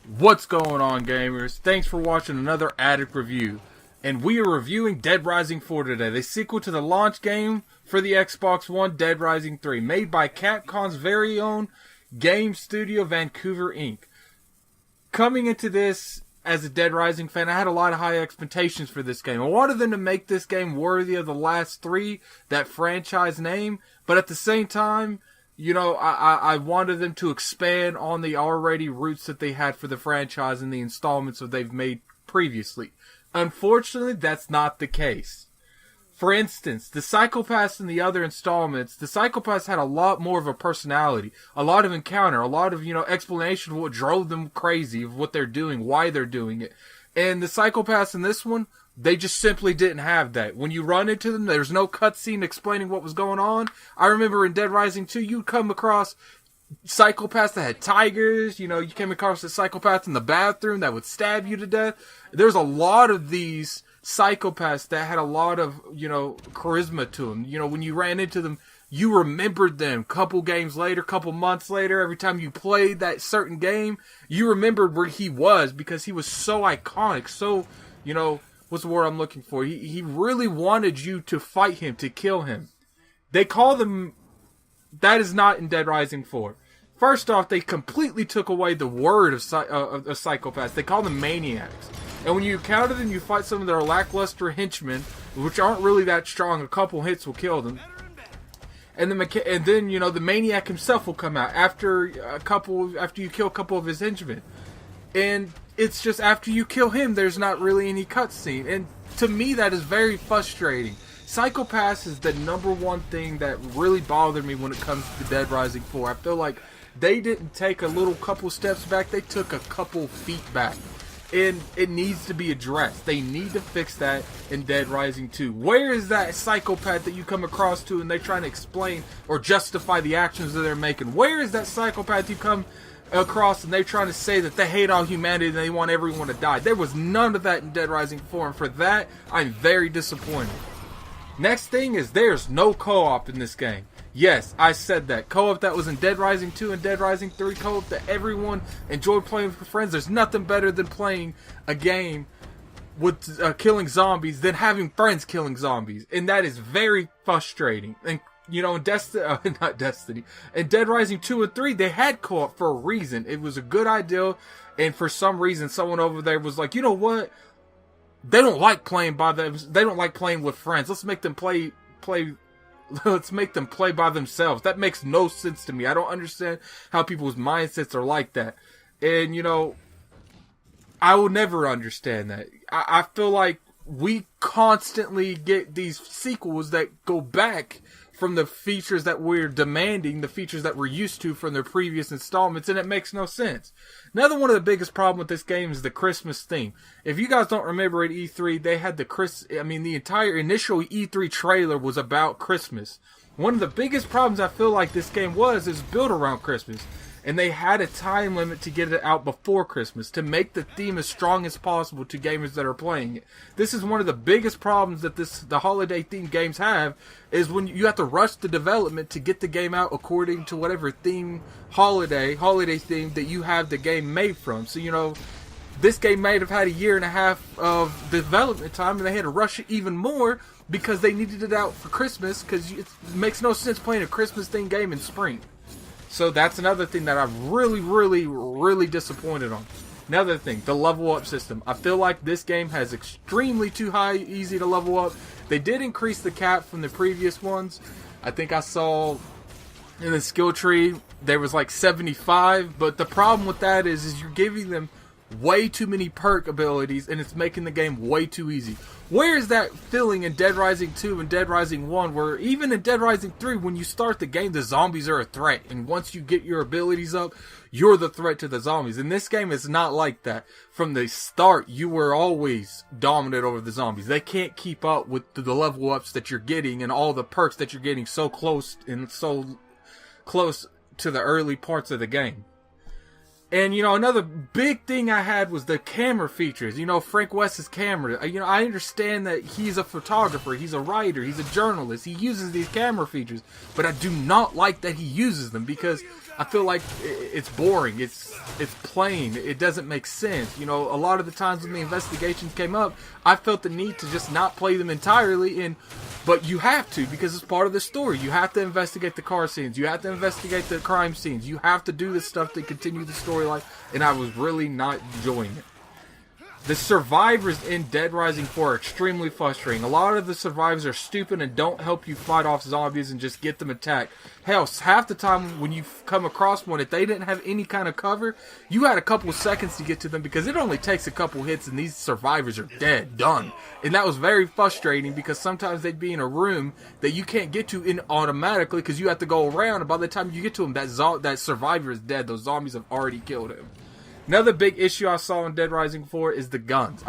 What's going on, gamers? Thanks for watching another Addict review. And we are reviewing Dead Rising 4 today, the sequel to the launch game for the Xbox One, Dead Rising 3, made by Capcom's very own game studio, Vancouver Inc. Coming into this as a Dead Rising fan, I had a lot of high expectations for this game. I wanted them to make this game worthy of the last three, that franchise name, but at the same time, you know, I wanted them to expand on the already roots that they had for the franchise and the installments that they've made previously. Unfortunately, that's not the case. For instance, the Psychopaths in the other installments, the Psychopaths had a lot more of a personality, a lot of encounter, a lot of, explanation of what drove them crazy, of what they're doing, why they're doing it. And the Psychopaths in this one, they just simply didn't have that. When you run into them, there's no cutscene explaining what was going on. I remember in Dead Rising 2, you'd come across psychopaths that had tigers. You came across a psychopath in the bathroom that would stab you to death. There's a lot of these psychopaths that had a lot of, charisma to them. When you ran into them, you remembered them. Couple games later, couple months later, every time you played that certain game, you remembered where he was because he was so iconic, so, what's the word I'm looking for? He really wanted you to fight him, to kill him. They call them... That is not in Dead Rising 4. First off, they completely took away the word of psychopaths. They call them maniacs. And when you encounter them, you fight some of their lackluster henchmen, which aren't really that strong. A couple hits will kill them. And then the maniac himself will come out after you kill a couple of his henchmen. And it's just after you kill him, there's not really any cutscene. And to me, that is very frustrating. Psychopaths is the number one thing that really bothered me when it comes to Dead Rising 4. I feel like they didn't take a little couple steps back, they took a couple feet back. And it needs to be addressed. They need to fix that in Dead Rising 2. Where is that psychopath that you come across to and they're trying to explain or justify the actions that they're making? Where is that psychopath you come across and they're trying to say that they hate all humanity and they want everyone to die? There was none of that in Dead Rising 4, and for that, I'm very disappointed. Next thing is there's no co-op in this game. Yes, I said that. Co-op that was in Dead Rising 2 and Dead Rising 3, co-op that everyone enjoyed playing with friends. There's nothing better than playing a game with killing zombies than having friends killing zombies. And that is very frustrating. And, in in Dead Rising 2 and 3, they had co-op for a reason. It was a good idea, and for some reason, someone over there was like, you know what? They don't like playing by them. They don't like playing with friends. Let's make them play. Let's make them play by themselves. That makes no sense to me. I don't understand how people's mindsets are like that. And I will never understand that. I feel like we constantly get these sequels that go back from the features that we're demanding, the features that we're used to from their previous installments, and it makes no sense. Another one of the biggest problems with this game is the Christmas theme. If you guys don't remember at E3, they had the entire initial E3 trailer was about Christmas. One of the biggest problems I feel like this game is built around Christmas. And they had a time limit to get it out before Christmas to make the theme as strong as possible to gamers that are playing it. This is one of the biggest problems that the holiday themed games have, is when you have to rush the development to get the game out according to whatever theme holiday theme that you have the game made from. So this game might have had 1.5 years of development time, and they had to rush it even more because they needed it out for Christmas, because it makes no sense playing a Christmas themed game in spring. So that's another thing that I'm really, really, really disappointed on. Another thing, the level up system. I feel like this game has extremely too easy to level up. They did increase the cap from the previous ones. I think I saw in the skill tree there was like 75, but the problem with that is you're giving them way too many perk abilities and it's making the game way too easy. Where is that feeling in Dead Rising 2 and Dead Rising 1, where even in Dead Rising 3, when you start the game, the zombies are a threat, and once you get your abilities up, you're the threat to the zombies. In this game, it's not like that. From the start, you were always dominant over the zombies. They can't keep up with the level ups that you're getting and all the perks that you're getting so close to the early parts of the game. And, another big thing I had was the camera features. Frank West's camera. I understand that he's a photographer, he's a writer, he's a journalist. He uses these camera features. But I do not like that he uses them, because I feel like it's boring. It's plain. It doesn't make sense. You know, a lot of the times when the investigations came up, I felt the need to just not play them entirely. But you have to, because it's part of the story. You have to investigate the car scenes. You have to investigate the crime scenes. You have to do this stuff to continue the storyline. And I was really not enjoying it. The survivors in Dead Rising 4 are extremely frustrating. A lot of the survivors are stupid and don't help you fight off zombies and just get them attacked. Hell, half the time when you come across one, if they didn't have any kind of cover, you had a couple of seconds to get to them because it only takes a couple hits and these survivors are dead, done. And that was very frustrating because sometimes they'd be in a room that you can't get to in automatically because you have to go around, and by the time you get to him, that survivor is dead. Those zombies have already killed him. Another big issue I saw in Dead Rising 4 is the guns.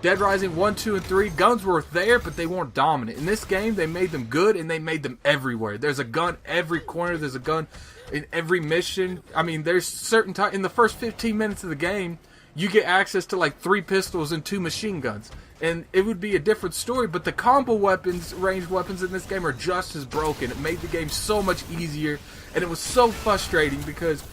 Dead Rising 1, 2, and 3, guns were there, but they weren't dominant. In this game, they made them good, and they made them everywhere. There's a gun every corner. There's a gun in every mission. I mean, there's certain time in the first 15 minutes of the game, you get access to like 3 pistols and 2 machine guns. And it would be a different story, but the combo weapons, ranged weapons in this game are just as broken. It made the game so much easier, and it was so frustrating because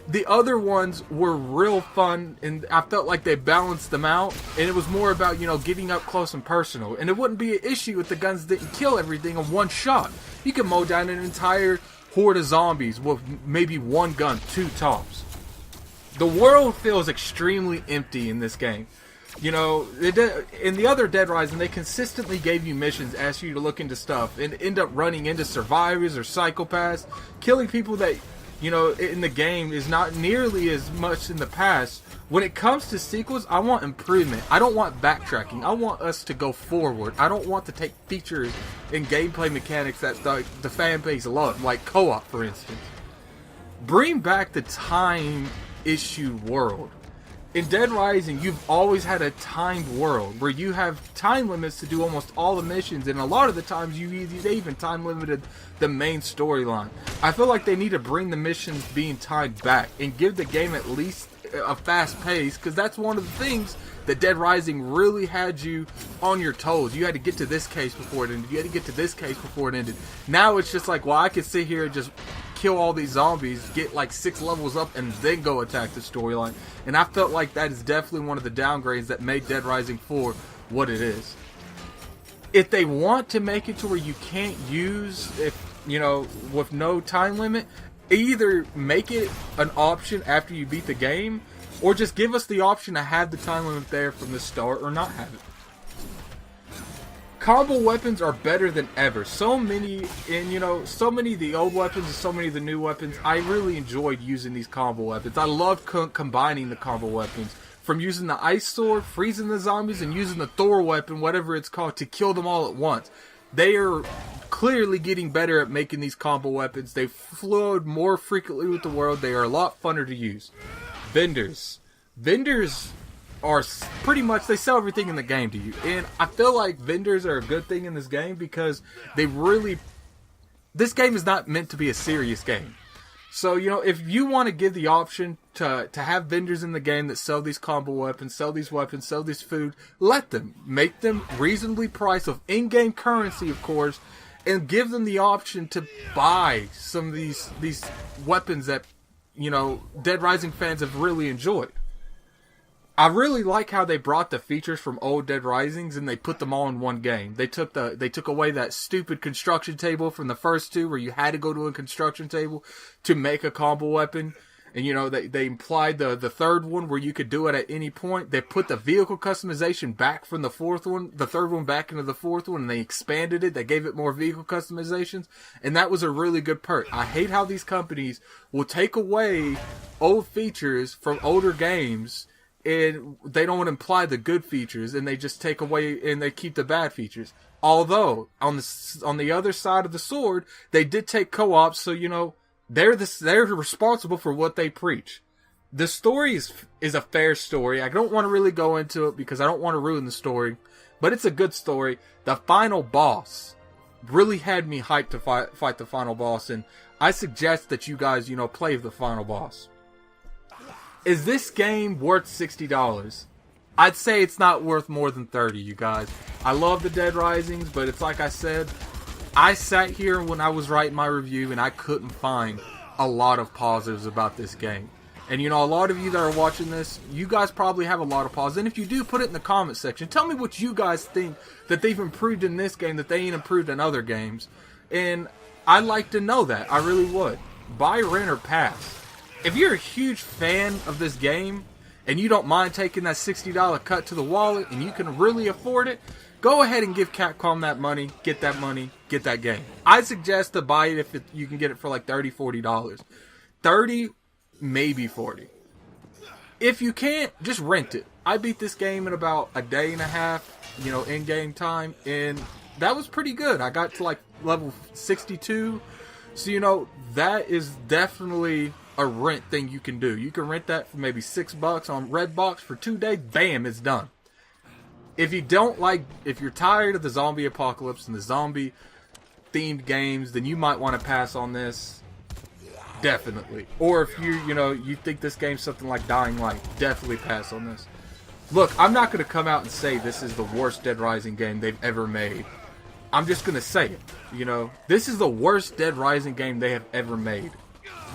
the other ones were real fun, and I felt like they balanced them out, and it was more about, getting up close and personal. And it wouldn't be an issue if the guns didn't kill everything in one shot. You can mow down an entire horde of zombies with maybe one gun, 2 tops. The world feels extremely empty in this game. In the other Dead Rising, they consistently gave you missions, asked you to look into stuff, and end up running into survivors or psychopaths, killing people that in the game is not nearly as much in the past. When it comes to sequels, I want improvement. I don't want backtracking. I want us to go forward. I don't want to take features and gameplay mechanics that the fan base love, like co-op, for instance. Bring back the time issue world. In Dead Rising, you've always had a timed world where you have time limits to do almost all the missions, and a lot of the times they even time limited the main storyline. I feel like they need to bring the missions being timed back and give the game at least a fast pace, because that's one of the things that Dead Rising really had you on your toes. You had to get to this case before it ended. You had to get to this case before it ended. Now it's just like, well, I could sit here and just kill all these zombies, get like 6 levels up, and then go attack the storyline. And I felt like that is definitely one of the downgrades that made Dead Rising 4 what it is. If they want to make it to where you can't use, with no time limit, either make it an option after you beat the game, or just give us the option to have the time limit there from the start, or not have it. Combo weapons are better than ever. So many of the old weapons and so many of the new weapons, I really enjoyed using these combo weapons. I love combining the combo weapons. From using the ice sword, freezing the zombies, and using the Thor weapon, whatever it's called, to kill them all at once. They are clearly getting better at making these combo weapons. They flowed more frequently with the world. They are a lot funner to use. Vendors are pretty much, they sell everything in the game to you, and I feel like vendors are a good thing in this game because this game is not meant to be a serious game. So if you want to give the option to have vendors in the game that sell these combo weapons, sell these food, let them. Make them reasonably priced with in-game currency, of course, and give them the option to buy some of these weapons that Dead Rising fans have really enjoyed. I really like how they brought the features from old Dead Risings and they put them all in one game. They took away that stupid construction table from the first 2 where you had to go to a construction table to make a combo weapon. And they implied the third one where you could do it at any point. They put the vehicle customization back from the third one back into the 4th one, and they expanded it. They gave it more vehicle customizations, and that was a really good perk. I hate how these companies will take away old features from older games, and they don't imply the good features, and they just take away and they keep the bad features. Although on the other side of the sword, they did take co-ops, so they're responsible for what they preach. The story is a fair story. I don't want to really go into it because I don't want to ruin the story, but it's a good story. The final boss really had me hyped to fight the final boss, and I suggest that you guys play the final boss. Is this game worth $60? I'd say it's not worth more than $30, you guys. I love the Dead Risings, but it's like I said, I sat here when I was writing my review and I couldn't find a lot of positives about this game. And you know, a lot of you that are watching this, you guys probably have a lot of positives. And if you do, put it in the comment section. Tell me what you guys think that they've improved in this game that they ain't improved in other games. And I'd like to know that. I really would. Buy, rent, or pass. If you're a huge fan of this game, and you don't mind taking that $60 cut to the wallet, and you can really afford it, go ahead and give Capcom that money, get that game. I suggest to buy it if you can get it for like $30, $40. 30, maybe 40. If you can't, just rent it. I beat this game in about a day and a half, you know, in-game time, and that was pretty good. I got to like level 62, so you know, that is definitely a rent thing you can do. You can rent that for maybe $6 on Redbox for 2 days, bam, it's done. If you don't like, if you're tired of the zombie apocalypse and the zombie themed games, then you might want to pass on this. Definitely. Or if you think this game's something like Dying Light, definitely pass on this. Look, I'm not going to come out and say this is the worst Dead Rising game they've ever made. I'm just going to say it. You know, this is the worst Dead Rising game they have ever made.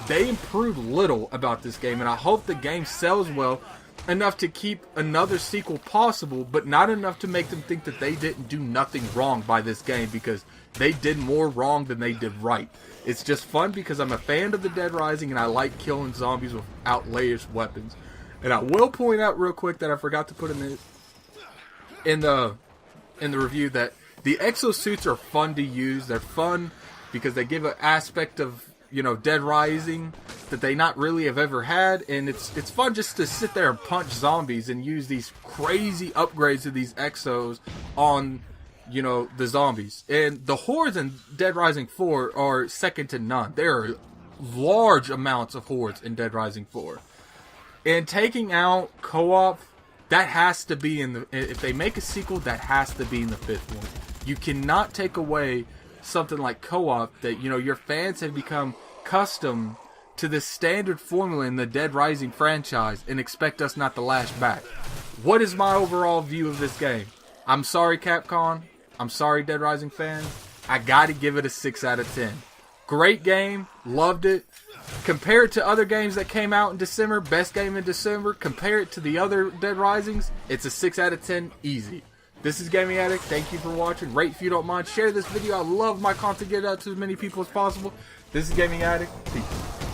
They improved little about this game, and I hope the game sells well enough to keep another sequel possible, but not enough to make them think that they didn't do nothing wrong by this game, because they did more wrong than they did right. It's just fun because I'm a fan of the Dead Rising, and I like killing zombies with outlandish weapons. And I will point out real quick that I forgot to put in the review that the exosuits are fun to use. They're fun because they give an aspect of, you know, Dead Rising that they not really have ever had, and it's fun just to sit there and punch zombies and use these crazy upgrades of these exos on, you know, the zombies. And the hordes in Dead Rising 4 are second to none. There are large amounts of hordes in Dead Rising 4. And taking out co-op, that has to be in the, if they make a sequel, that has to be in the 5th one. You cannot take away something like co-op that, you know, your fans have become accustomed to this standard formula in the Dead Rising franchise and expect us not to lash back. What is my overall view of this game? I'm sorry, Capcom. I'm sorry, Dead Rising fans. I gotta give it a 6 out of 10. Great game. Loved it. Compare it to other games that came out in December. Best game in December. Compare it to the other Dead Risings. It's a 6 out of 10. Easy. This is Gaming Addict. Thank you for watching. Rate if you don't mind. Share this video. I love my content. Get it out to as many people as possible. This is Gaming Addict. Peace.